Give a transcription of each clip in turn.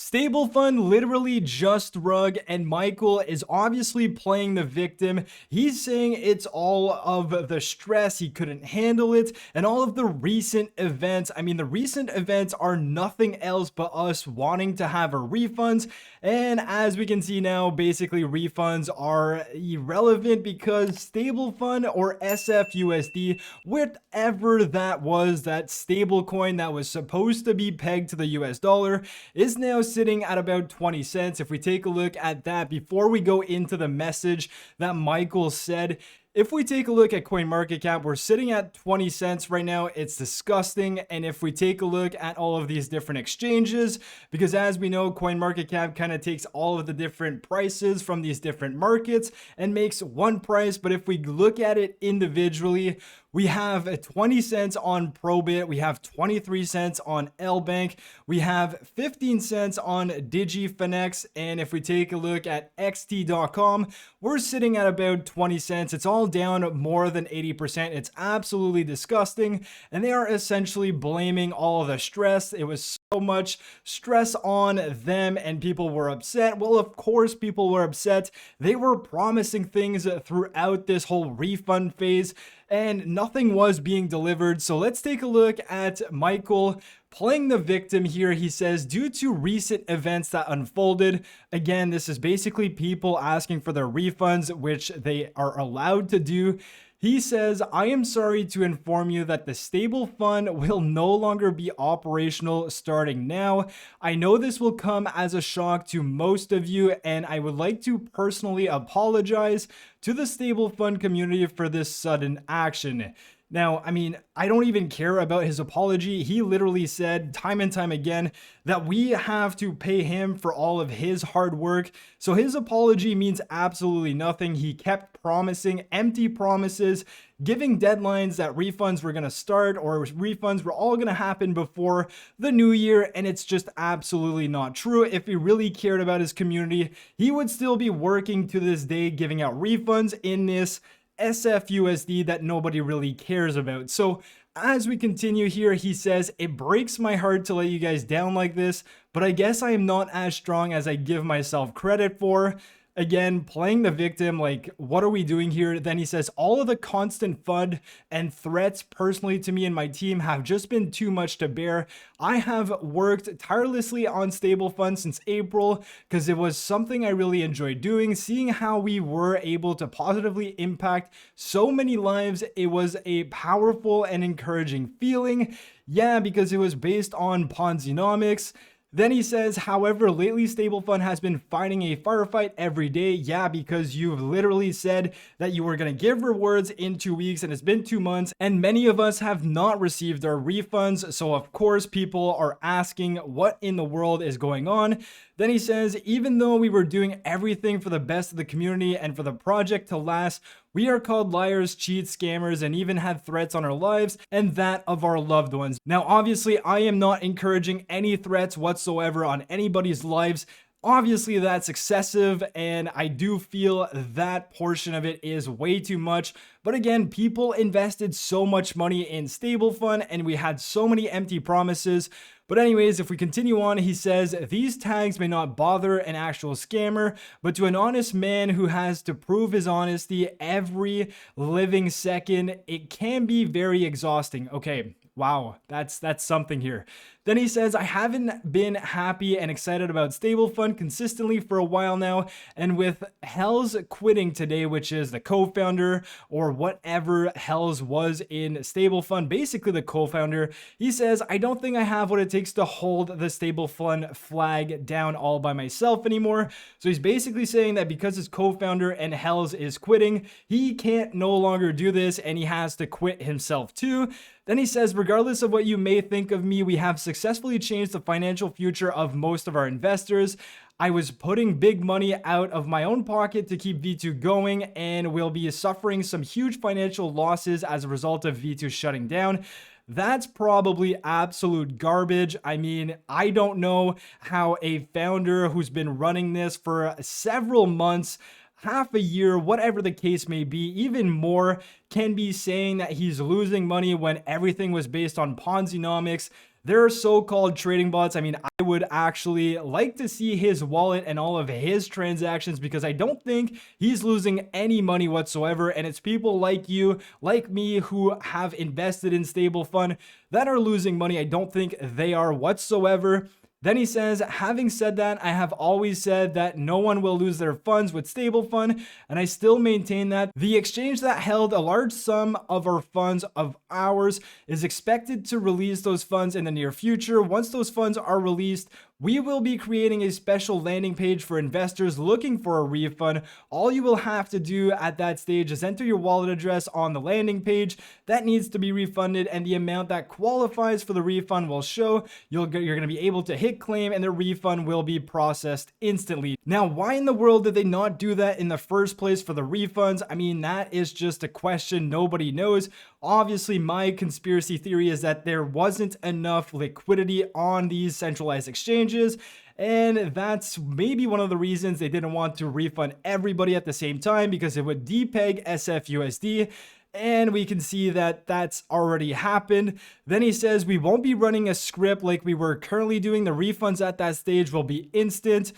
Stablefund literally just rug, and Michael is obviously playing the victim. He's saying it's all of the stress, he couldn't handle it, and all of the recent events. I mean, the recent events are nothing else but us wanting to have our refunds. And as we can see now, basically refunds are irrelevant because Stablefund or SFUSD, whatever that was, that stable coin that was supposed to be pegged to the US dollar, is now sitting at about 20 cents. If we take a look at that before we go into the message that Michael said, if we take a look at CoinMarketCap, we're sitting at 20 cents right now. It's disgusting. And if we take a look at all of these different exchanges, because as we know, CoinMarketCap kind of takes all of the different prices from these different markets and makes one price. But if we look at it individually, we have 20 cents on Probit, we have 23 cents on LBank, we have 15 cents on DigiFinex, and if we take a look at XT.com, we're sitting at about 20 cents. It's all down more than 80%. It's absolutely disgusting, and they are essentially blaming all of the stress. It was so much stress on them, and people were upset. Well, of course, people were upset. They were promising things throughout this whole refund phase, and nothing was being delivered. So let's take a look at Michael playing the victim here. He says, due to recent events that unfolded, again, this is basically people asking for their refunds, which they are allowed to do. He says, I am sorry to inform you that the stable fund will no longer be operational starting now. I know this will come as a shock to most of you, and I would like to personally apologize to the stable fund community for this sudden action. Now, I mean, I don't even care about his apology. He literally said time and time again that we have to pay him for all of his hard work. So his apology means absolutely nothing. He kept promising empty promises, giving deadlines that refunds were going to start or refunds were all going to happen before the new year. And it's just absolutely not true. If he really cared about his community, he would still be working to this day, giving out refunds in this SFUSD that nobody really cares about. So as we continue here, he says, it breaks my heart to let you guys down like this, but I guess I am not as strong as I give myself credit for. Again, playing the victim, like, what are we doing here? Then he says, all of the constant FUD and threats personally to me and my team have just been too much to bear. I have worked tirelessly on Stablefund since April because it was something I really enjoyed doing. Seeing how we were able to positively impact so many lives, it was a powerful and encouraging feeling. Yeah, because it was based on Ponzi-nomics. Then he says, however, lately Stablefund has been fighting a firefight every day. Yeah, because you've literally said that you were going to give rewards in 2 weeks and it's been 2 months and many of us have not received our refunds. So of course people are asking what in the world is going on. Then he says, even though we were doing everything for the best of the community and for the project to last, we are called liars, cheats, scammers, and even had threats on our lives and that of our loved ones. Now, obviously, I am not encouraging any threats whatsoever on anybody's lives. Obviously, that's excessive, and I do feel that portion of it is way too much. But again, people invested so much money in Stablefund, and we had so many empty promises. But anyways, if we continue on, he says, these tags may not bother an actual scammer, but to an honest man who has to prove his honesty every living second, it can be very exhausting. Okay, wow, that's something here. Then he says, I haven't been happy and excited about Stablefund consistently for a while now, and with Hells quitting today, which is the co-founder or whatever Hells was in Stablefund, basically the co-founder, he says, I don't think I have what it takes to hold the Stablefund flag down all by myself anymore. So he's basically saying that because his co-founder and Hells is quitting, he can't no longer do this and he has to quit himself too. Then he says, regardless of what you may think of me, we have successfully changed the financial future of most of our investors. I was putting big money out of my own pocket to keep V2 going and will be suffering some huge financial losses as a result of V2 shutting down. That's probably absolute garbage. I mean, I don't know how a founder who's been running this for several months, half a year, whatever the case may be, even more, can be saying that he's losing money when everything was based on Ponzi-nomics. There are so-called trading bots. I mean, I would actually like to see his wallet and all of his transactions because I don't think he's losing any money whatsoever. And it's people like you, like me, who have invested in stablefund that are losing money. I don't think they are whatsoever. Then he says, having said that, I have always said that no one will lose their funds with stablefund, and I still maintain that. The exchange that held a large sum of our funds of ours is expected to release those funds in the near future. Once those funds are released, we will be creating a special landing page for investors looking for a refund. All you will have to do at that stage is enter your wallet address on the landing page that needs to be refunded, and the amount that qualifies for the refund will show. You're going to be able to hit claim and the refund will be processed instantly. Now, why in the world did they not do that in the first place for the refunds? I mean, that is just a question nobody knows. Obviously, my conspiracy theory is that there wasn't enough liquidity on these centralized exchanges, and that's maybe one of the reasons they didn't want to refund everybody at the same time, because it would depeg SFUSD. And we can see that that's already happened. Then he says we won't be running a script like we were currently doing. The refunds at that stage will be instant.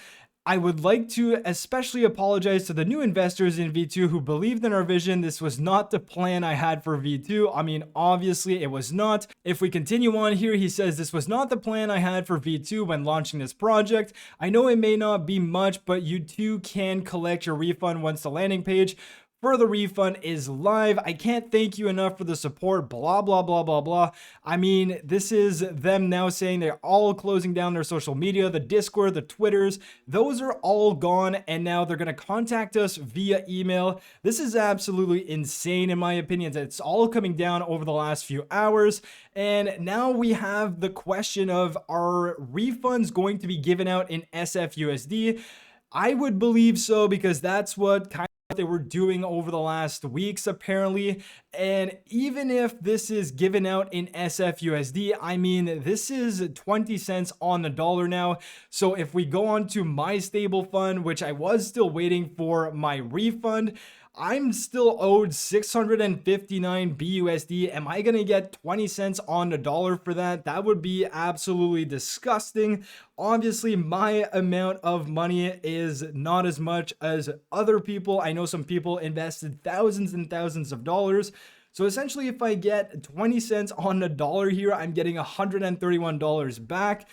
I would like to especially apologize to the new investors in V2 who believed in our vision. This was not the plan I had for V2. I mean, obviously it was not. If we continue on here, he says this was not the plan I had for V2 when launching this project. I know it may not be much, but you too can collect your refund once the landing page for the refund is live. I can't thank you enough for the support, blah, blah, blah, blah, blah. I mean, this is them now saying they're all closing down their social media, the Discord, the Twitters, those are all gone, and now they're going to contact us via email. This is absolutely insane in my opinion. It's all coming down over the last few hours, and now we have the question of, are refunds going to be given out in SFUSD? I would believe so, because that's what kind they were doing over the last weeks apparently. And even if this is given out in SFUSD, I mean, this is 20 cents on the dollar now. So if we go on to my stable fund, which I was still waiting for my refund, I'm still owed 659 BUSD. Am I going to get 20 cents on the dollar for that? That would be absolutely disgusting. Obviously, my amount of money is not as much as other people. I know some people invested thousands and thousands of dollars. So essentially, if I get 20 cents on the dollar here, I'm getting $131 back.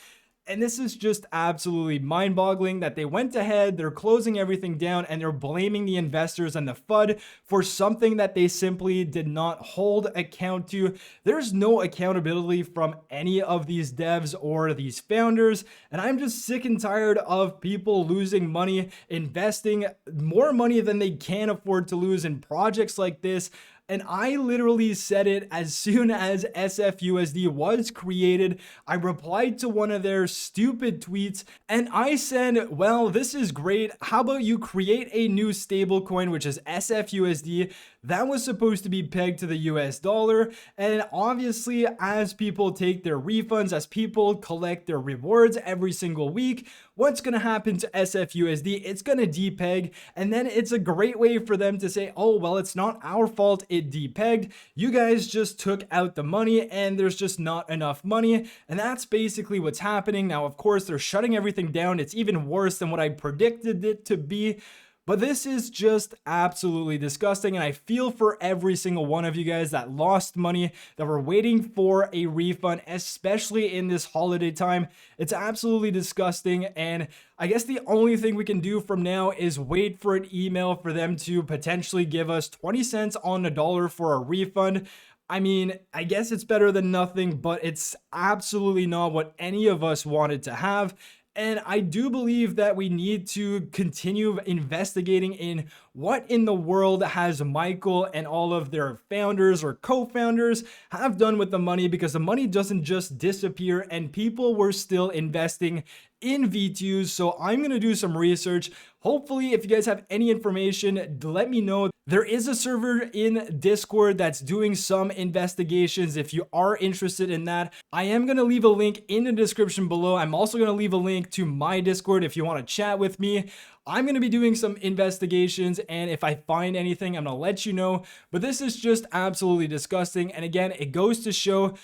And this is just absolutely mind-boggling that they went ahead, they're closing everything down, and they're blaming the investors and the FUD for something that they simply did not hold account to. There's no accountability from any of these devs or these founders, and I'm just sick and tired of people losing money, investing more money than they can afford to lose in projects like this. And I literally said it as soon as SFUSD was created. I replied to one of their stupid tweets and I said, well, this is great. How about you create a new stablecoin, which is SFUSD, that was supposed to be pegged to the US dollar. And obviously, as people take their refunds, as people collect their rewards every single week, what's going to happen to SFUSD? It's going to depeg. And then it's a great way for them to say, oh, well, it's not our fault it depegged. You guys just took out the money and there's just not enough money. And that's basically what's happening. Now, of course, they're shutting everything down. It's even worse than what I predicted it to be. But this is just absolutely disgusting, and I feel for every single one of you guys that lost money, that were waiting for a refund, especially in this holiday time. It's absolutely disgusting, and I guess the only thing we can do from now is wait for an email for them to potentially give us 20 cents on the dollar for a refund. I mean, I guess it's better than nothing, but it's absolutely not what any of us wanted to have. And I do believe that we need to continue investigating in what in the world has Michael and all of their founders or co-founders have done with the money, because the money doesn't just disappear and people were still investing in V2s. So I'm going to do some research. Hopefully, if you guys have any information, let me know. There is a server in Discord that's doing some investigations if you are interested in that. I am going to leave a link in the description below. I'm also going to leave a link to my Discord if you want to chat with me. I'm going to be doing some investigations, and if I find anything, I'm going to let you know. But this is just absolutely disgusting. And again, it goes to show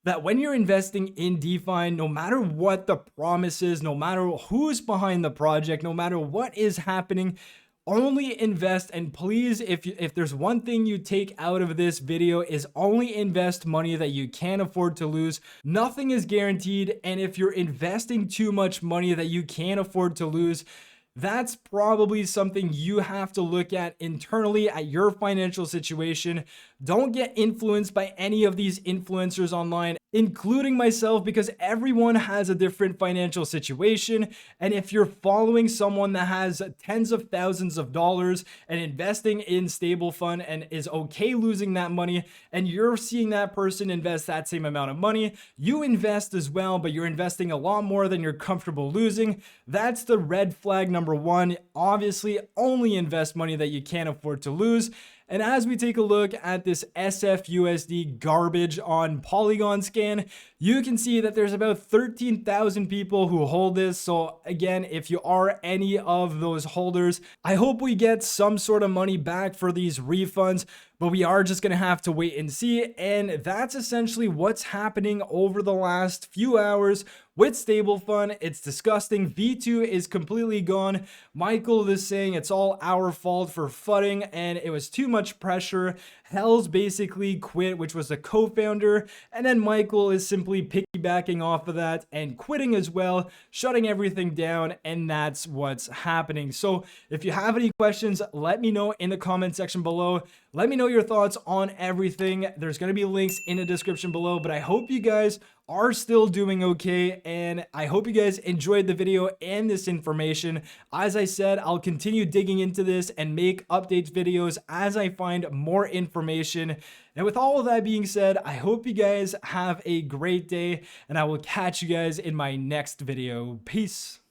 that when you're investing in DeFi, no matter what the promise is, no matter who's behind the project, no matter what is happening, only invest. And please, if there's one thing you take out of this video, is only invest money that you can't afford to lose. Nothing is guaranteed, and if you're investing too much money that you can't afford to lose, that's probably something you have to look at internally at your financial situation. Don't get influenced by any of these influencers online, including myself, because everyone has a different financial situation. And if you're following someone that has tens of thousands of dollars and investing in stable fund and is okay losing that money, and you're seeing that person invest that same amount of money, you invest as well, but you're investing a lot more than you're comfortable losing. That's the red flag number one. Obviously, only invest money that you can't afford to lose. And as we take a look at this SFUSD garbage on Polygon scan, you can see that there's about 13,000 people who hold this. So again, if you are any of those holders, I hope we get some sort of money back for these refunds, but we are just going to have to wait and see. And that's essentially what's happening over the last few hours with stablefund. It's disgusting. V2 is completely gone. Michael is saying it's all our fault for fudding and it was too much pressure. Hell's basically quit, which was a co-founder, and then Michael is simply piggybacking off of that and quitting as well, shutting everything down, and that's what's happening. So if you have any questions, let me know in the comment section below. Let me know your thoughts on everything. There's going to be links in the description below, but I hope you guys are still doing okay, and I hope you guys enjoyed the video and this information. As I said, I'll continue digging into this and make updates videos as I find more information. And with all of that being said, I hope you guys have a great day, and I will catch you guys in my next video. Peace.